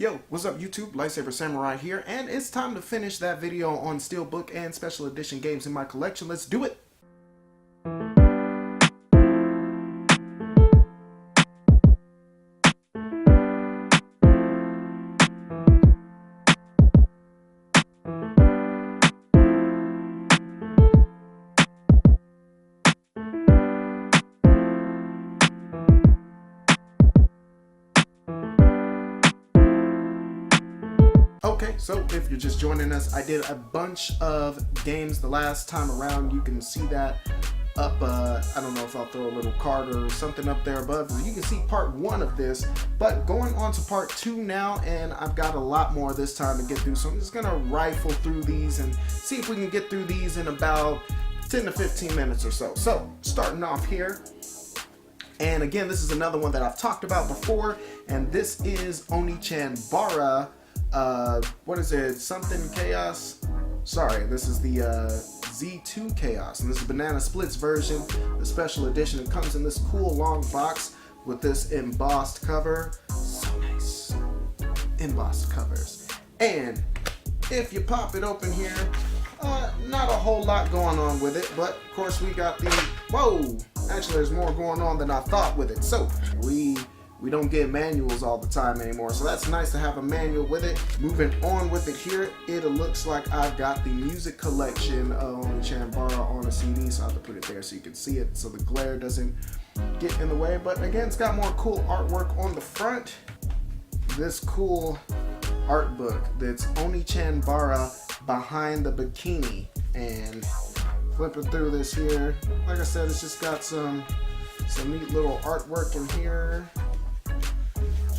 Yo, what's up YouTube? Lightsaber Samurai here, and it's time to finish that video on Steelbook and Special Edition games in my collection. Let's do it! Okay, so if you're just joining us, I did a bunch of games the last time around. You can see that up, I don't know if I'll throw a little card or something up there above. You can see part 1 of this, but going on to part 2 now, and I've got a lot more this time to get through. So I'm just gonna rifle through these and see if we can get through these in about 10 to 15 minutes or so. So starting off here. And again, this is another one that I've talked about before, and this is Oni-chan Bara. What is it? Something Chaos? Sorry, this is the Z2 Chaos, and this is Banana Split's version, the special edition. It comes in this cool long box with this embossed cover. So nice. Embossed covers. And if you pop it open here, not a whole lot going on with it, but of course we got the, whoa! Actually, there's more going on than I thought with it. So, we don't get manuals all the time anymore, so that's nice to have a manual with it. Moving on with it here, it looks like I've got the music collection of Oni-chan Bara on a CD, so I have to put it there so you can see it so the glare doesn't get in the way. But again, it's got more cool artwork on the front. This cool art book that's Oni-chan Bara Behind the Bikini, and flipping through this here, like I said, it's just got some neat little artwork in here.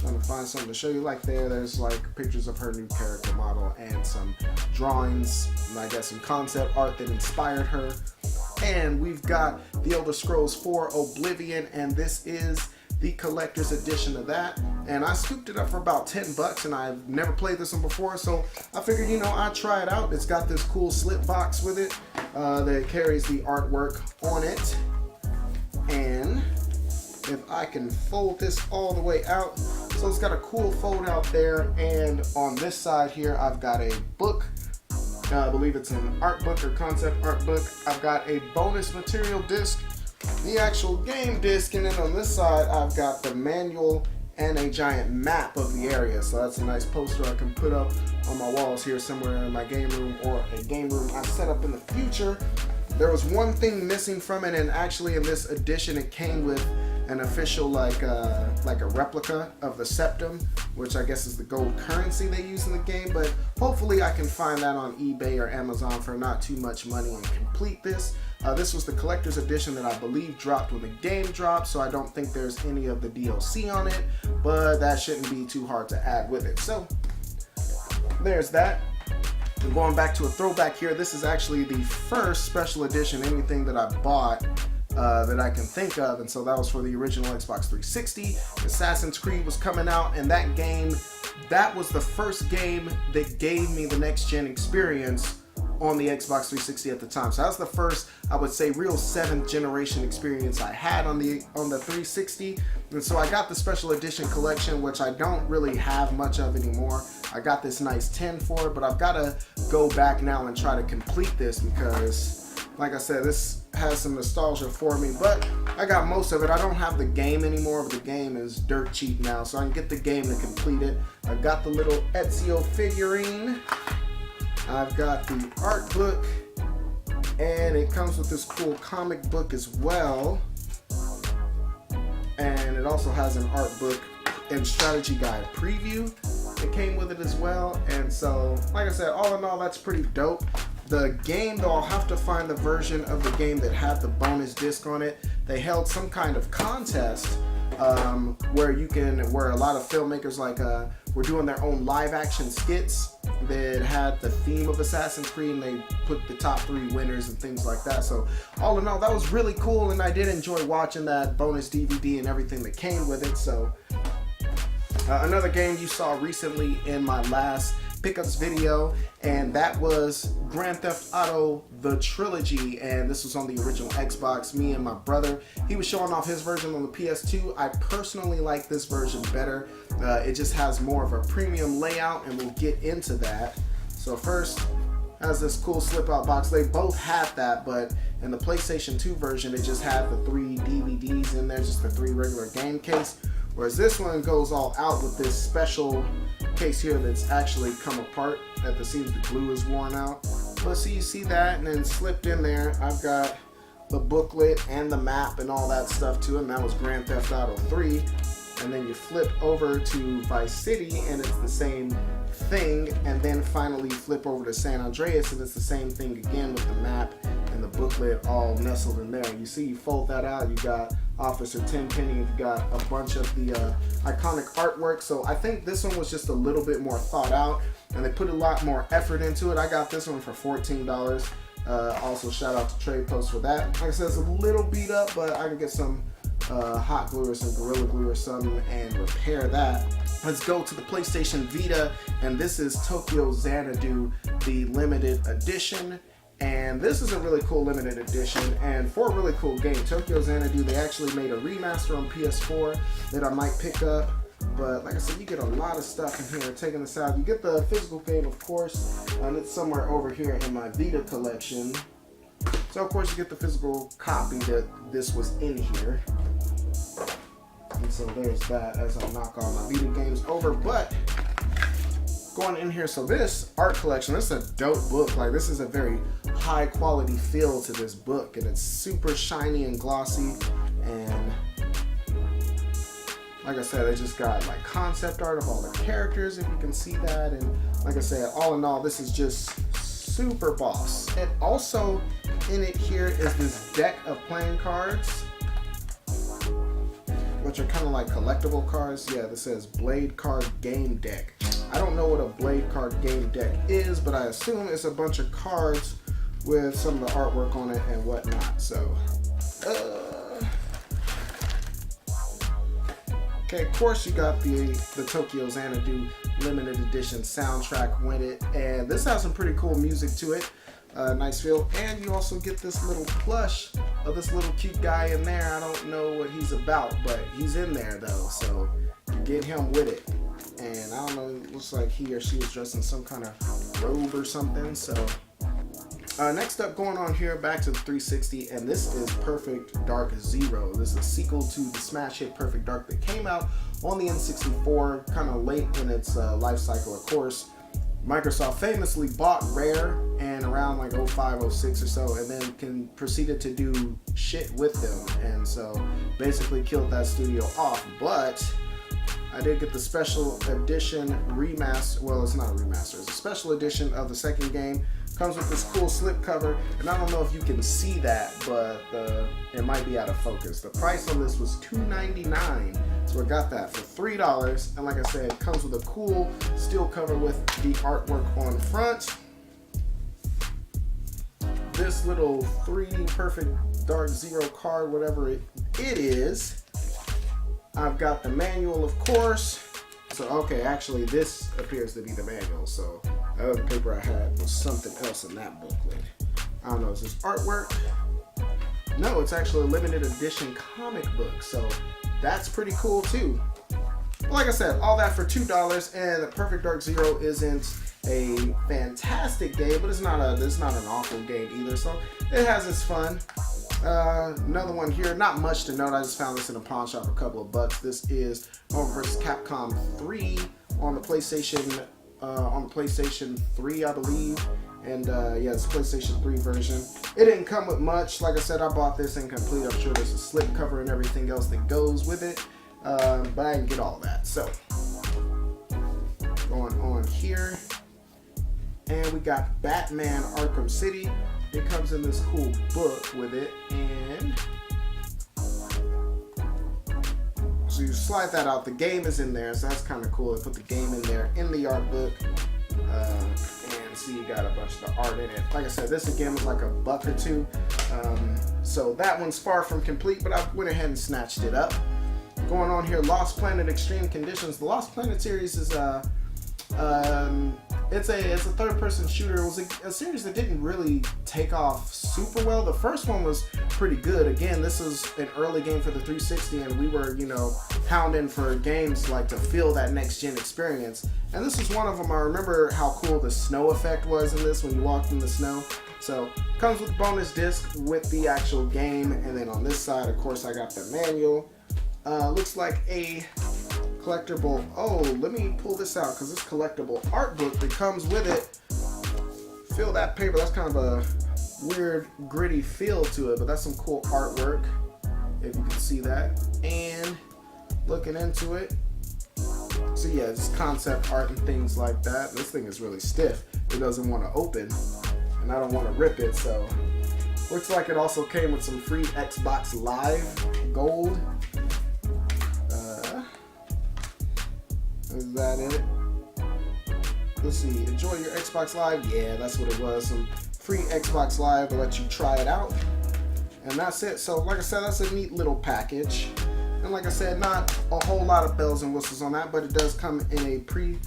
Trying to find something to show you. Like there's like pictures of her new character model and some drawings, and I guess some concept art that inspired her. And we've got The Elder Scrolls 4 Oblivion, and this is the collector's edition of that. And I scooped it up for about 10 bucks, and I've never played this one before, so I figured, you know, I'd try it out. It's got this cool slip box with it that carries the artwork on it. And if I can fold this all the way out, so it's got a cool fold out there, and on this side here I've got a book. I believe it's an art book or concept art book. I've got a bonus material disc, the actual game disc, and then on this side I've got the manual and a giant map of the area. So that's a nice poster I can put up on my walls here somewhere in my game room, or a game room I set up in the future. There was one thing missing from it, and actually in this edition it came with an official like a replica of the septum, which I guess is the gold currency they use in the game. But hopefully I can find that on eBay or Amazon for not too much money and complete this. This was the collector's edition that I believe dropped when the game dropped, so I don't think there's any of the DLC on it, but that shouldn't be too hard to add with it. So there's that. And going back to a throwback here, this is actually the first special edition anything that I bought that I can think of, and so that was for the original Xbox 360. Assassin's Creed was coming out, and that game, that was the first game that gave me the next gen experience on the Xbox 360 at the time. So that was the first, I would say, real 7th generation experience I had on the 360. And so I got the special edition collection, which I don't really have much of anymore. I got this nice 10 for it, but I've got to go back now and try to complete this because, like I said, this has some nostalgia for me, but I got most of it. I don't have the game anymore, but the game is dirt cheap now, so I can get the game to complete it. I've got the little Ezio figurine. I've got the art book, and it comes with this cool comic book as well. And it also has an art book and strategy guide preview that came with it as well. And so, like I said, all in all, that's pretty dope. The game, though, I'll have to find the version of the game that had the bonus disc on it. They held some kind of contest where a lot of filmmakers were doing their own live action skits that had the theme of Assassin's Creed, and they put the top 3 winners and things like that. So all in all, that was really cool, and I did enjoy watching that bonus DVD and everything that came with it. So another game you saw recently in my last pickups video, and that was Grand Theft Auto The Trilogy, and this was on the original Xbox. Me and my brother, he was showing off his version on the PS2. I personally like this version better. It just has more of a premium layout, and we'll get into that. So first, has this cool slip out box. They both have that, but in the PlayStation 2 version, it just had the 3 DVDs in there, just the 3 regular game case. Whereas this one goes all out with this special case here that's actually come apart, that it seems the glue is worn out. But see, you see that, and then slipped in there, I've got the booklet and the map and all that stuff too, and that was Grand Theft Auto 3. And then you flip over to Vice City, and it's the same thing. And then finally you flip over to San Andreas, and it's the same thing again with the map and the booklet all nestled in there. You see, you fold that out, you got Officer Tenpenny, you've got a bunch of the iconic artwork. So I think this one was just a little bit more thought out, and they put a lot more effort into it. I got this one for $14. Also shout out to Trade Post for that. Like I said, it's a little beat up, but I can get some hot glue or some Gorilla Glue or something and repair that. Let's go to the PlayStation Vita, and this is Tokyo Xanadu, the limited edition. And this is a really cool limited edition, and for a really cool game. Tokyo Xanadu, they actually made a remaster on PS4 that I might pick up. But like I said, you get a lot of stuff in here. Taking this out, you get the physical game, of course, and it's somewhere over here in my Vita collection. So of course you get the physical copy that this was in here. And so there's that as I knock all my Vita games over. But going in here, so this art collection, this is a dope book. Like, this is a very high quality feel to this book, and it's super shiny and glossy. And like I said, I just got like concept art of all the characters, if you can see that. And like I said, all in all, this is just super boss. And also in it here is this deck of playing cards, which are kind of like collectible cards. Yeah, this says Blade Card Game Deck. I don't know what a Blade Card Game Deck is, but I assume it's a bunch of cards with some of the artwork on it and whatnot. So, okay, of course you got the Tokyo Xanadu limited edition soundtrack with it, and this has some pretty cool music to it. Nice feel, and you also get this little plush of this little cute guy in there. I don't know what he's about, but he's in there though, so you get him with it. And I don't know, it looks like he or she is dressed in some kind of robe or something. So next up, going on here, back to the 360, and this is Perfect Dark Zero. This is a sequel to the smash hit Perfect Dark that came out on the N64, kind of late in its life cycle, of course. Microsoft famously bought Rare and around like 05, 06 or so, and then proceeded to do shit with them, and so basically killed that studio off. But I did get the special edition remaster. Well, it's not a remaster, it's a special edition of the second game. Comes with this cool slipcover, and I don't know if you can see that, but it might be out of focus. The price on this was $2.99, so I got that for $3. And like I said, it comes with a cool steel cover with the artwork on front. This little 3D Perfect Dark Zero card, whatever it is. I've got the manual, of course. So, okay, actually this appears to be the manual, so the other paper I had was something else in that booklet. I don't know, is this artwork? No, it's actually a limited edition comic book, so that's pretty cool too. But like I said, all that for $2, and the Perfect Dark Zero isn't a fantastic game, but it's not an awful game either, so it has its fun. Another one here, not much to note. I just found this in a pawn shop, a couple of bucks. This is Marvel vs. Capcom 3 on the PlayStation 3, I believe. And yeah, it's PlayStation 3 version. It didn't come with much. Like I said, I bought this incomplete. I'm sure there's a slip cover and everything else that goes with it, but I didn't get all that. So going on here, and we got Batman Arkham City. It comes in this cool book with it, and so you slide that out. The game is in there, so that's kind of cool. They put the game in there in the art book, and see, you got a bunch of the art in it. Like I said, this again was like $1 or $2, so that one's far from complete, but I went ahead and snatched it up. Going on here, Lost Planet Extreme Conditions. The Lost Planet series is It's a third-person shooter. It was a series that didn't really take off super well. The first one was pretty good. Again, this was an early game for the 360, and we were, hounding for games like to feel that next-gen experience. And this is one of them. I remember how cool the snow effect was in this when you walked in the snow. So, comes with bonus disc with the actual game, and then on this side, of course, I got the manual. Looks like a collectible. Oh, let me pull this out because this collectible art book that comes with it. Feel that paper. That's kind of a weird, gritty feel to it, but that's some cool artwork, if you can see that. And looking into it, so yeah, it's concept art and things like that. This thing is really stiff. It doesn't want to open, and I don't want to rip it, so looks like it also came with some free Xbox Live Gold. Is that it? Let's see. Enjoy your Xbox Live. Yeah, that's what it was. Some free Xbox Live to let you try it out. And that's it. So, like I said, that's a neat little package. And like I said, not a whole lot of bells and whistles on that, but it does come in a pretty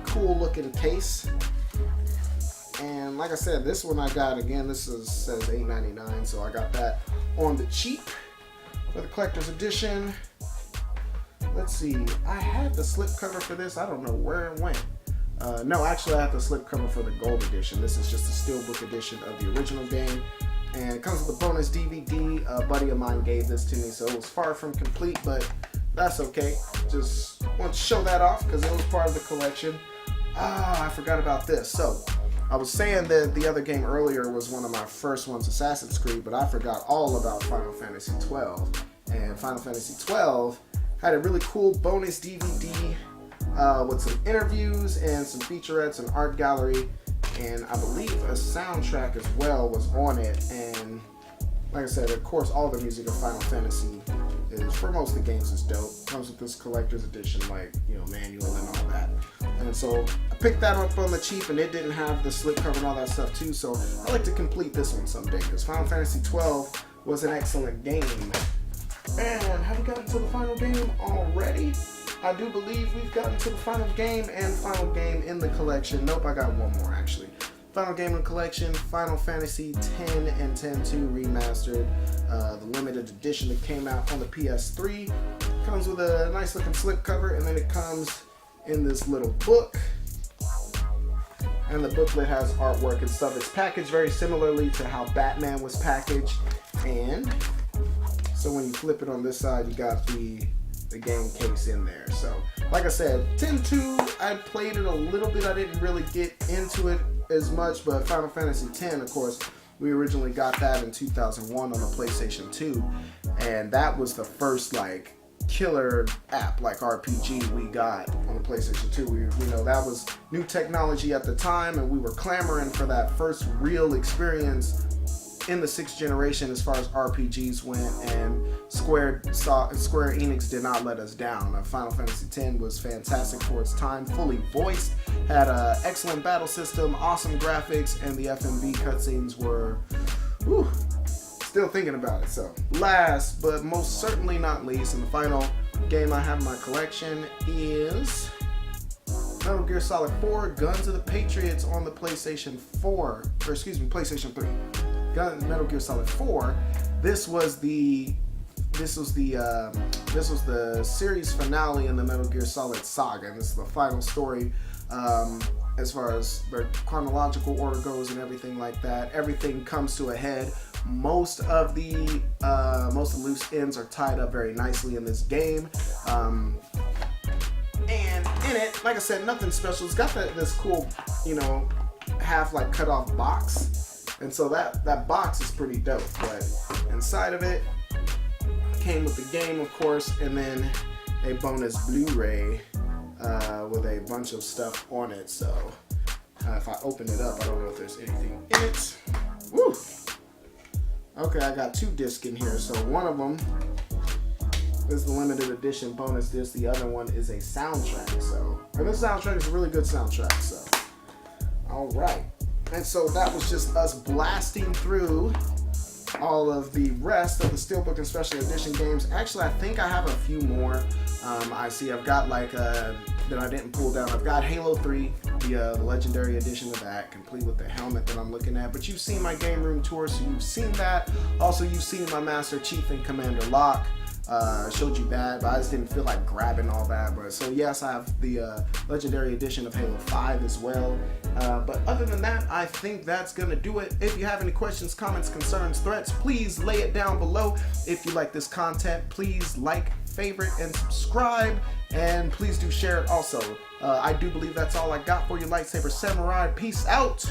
cool looking case. And like I said, this one I got, again, says $8.99, so I got that on the cheap for the collector's edition. Let's see, I had the slipcover for this. I don't know where it went. No, actually I have the slipcover for the gold edition. This is just a steelbook edition of the original game. And it comes with a bonus DVD. A buddy of mine gave this to me, so it was far from complete, but that's okay. Just want to show that off because it was part of the collection. I forgot about this. So, I was saying that the other game earlier was one of my first ones, Assassin's Creed, but I forgot all about Final Fantasy 12. And Final Fantasy 12 had a really cool bonus DVD with some interviews and some featurettes and art gallery, and I believe a soundtrack as well was on it. And like I said, of course, all the music of Final Fantasy is, for most of the games, is dope. Comes with this collector's edition, like, manual and all that. And so I picked that up on the cheap, and it didn't have the slipcover and all that stuff too. So I like to complete this one someday because Final Fantasy 12 was an excellent game. And have we gotten to the final game already? I do believe we've gotten to the final game and final game in the collection. Nope, I got one more actually. Final game in the collection, Final Fantasy X and X-2 Remastered. The limited edition that came out on the PS3. Comes with a nice looking slipcover, and then it comes in this little book. And the booklet has artwork and stuff. It's packaged very similarly to how Batman was packaged. And so when you flip it on this side, you got the game case in there. So, like I said, X-2, I played it a little bit. I didn't really get into it as much, but Final Fantasy X, of course, we originally got that in 2001 on the PlayStation 2, and that was the first, killer app, RPG we got on the PlayStation 2. We know that was new technology at the time, and we were clamoring for that first real experience in the 6th generation as far as RPGs went, and Square Enix did not let us down. Final Fantasy X was fantastic for its time, fully voiced, had an excellent battle system, awesome graphics, and the FMV cutscenes were, still thinking about it. So, last but most certainly not least, and the final game I have in my collection is Metal Gear Solid 4, Guns of the Patriots on the PlayStation 3. Metal Gear Solid 4. This was the series finale in the Metal Gear Solid saga, and this is the final story as far as the chronological order goes and everything like that. Everything comes to a head. Most of the loose ends are tied up very nicely in this game. And in it, like I said, nothing special. It's got this cool, half cut off box. And so that box is pretty dope, but inside of it came with the game, of course, and then a bonus Blu-ray with a bunch of stuff on it. So if I open it up, I don't know if there's anything in it. Woo! Okay, I got 2 discs in here. So one of them is the limited edition bonus disc. The other one is a soundtrack. And this soundtrack is a really good soundtrack. So, all right. And so that was just us blasting through all of the rest of the Steelbook and Special Edition games. Actually, I think I have a few more. I see I've got that I didn't pull down. I've got Halo 3, the the Legendary Edition of that, complete with the helmet that I'm looking at. But you've seen my game room tour, so you've seen that. Also, you've seen my Master Chief and Commander Locke. Showed you that, but I just didn't feel like grabbing all that, bro. So yes, I have the Legendary Edition of Halo 5 as well. But other than that, I think that's gonna do it. If you have any questions, comments, concerns, threats, please lay it down below. If you like this content, please like, favorite, and subscribe, and please do share it also. I do believe that's all I got for you, Lightsaber Samurai. Peace out.